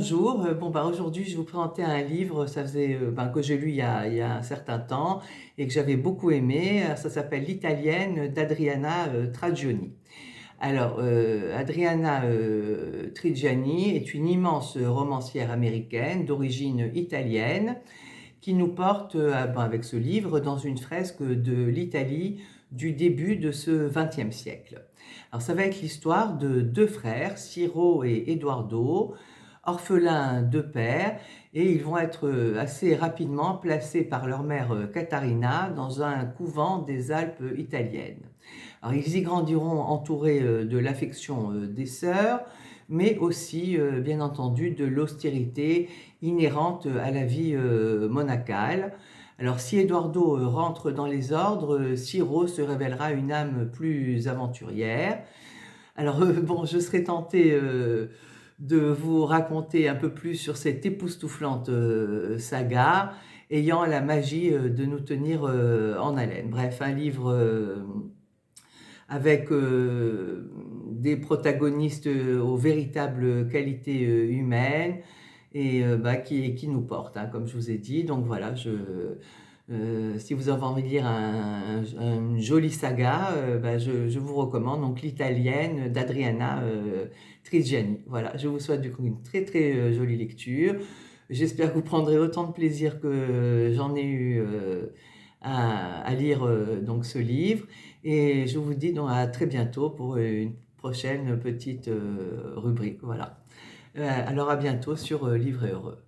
Bonjour, aujourd'hui je vais vous présenter un livre, ça faisait, que j'ai lu il y a un certain temps et que j'avais beaucoup aimé, ça s'appelle «L'Italienne» d'Adriana, Trigiani. Alors, Adriana, Trigiani est une immense romancière américaine d'origine italienne qui nous porte, avec ce livre, dans une fresque de l'Italie du début de ce XXe siècle. Alors ça va être l'histoire de 2 frères, Ciro et Eduardo, orphelins de père, et ils vont être, assez rapidement placés par leur mère, Catarina dans un couvent des Alpes italiennes. Alors ils y grandiront entourés, de l'affection, des sœurs, mais aussi, bien entendu, de l'austérité inhérente à la vie, monacale. Alors si Eduardo, rentre dans les ordres, Ciro se révélera une âme plus aventurière. Alors, je serais tentée, de vous raconter un peu plus sur cette époustouflante, saga, ayant la magie, de nous tenir, en haleine. Bref, un livre, avec, des protagonistes, aux véritables qualités, humaines et qui nous portent, hein, comme je vous ai dit. Donc voilà, si vous avez envie de lire une jolie saga, je vous recommande donc «L'Italienne» d'Adriana, Trigiani. Voilà, je vous souhaite du coup une très, très, jolie lecture. J'espère que vous prendrez autant de plaisir que j'en ai eu, à lire, donc ce livre, et je vous dis donc à très bientôt pour une prochaine petite, rubrique, voilà. Alors à bientôt sur, Livre et Heureux.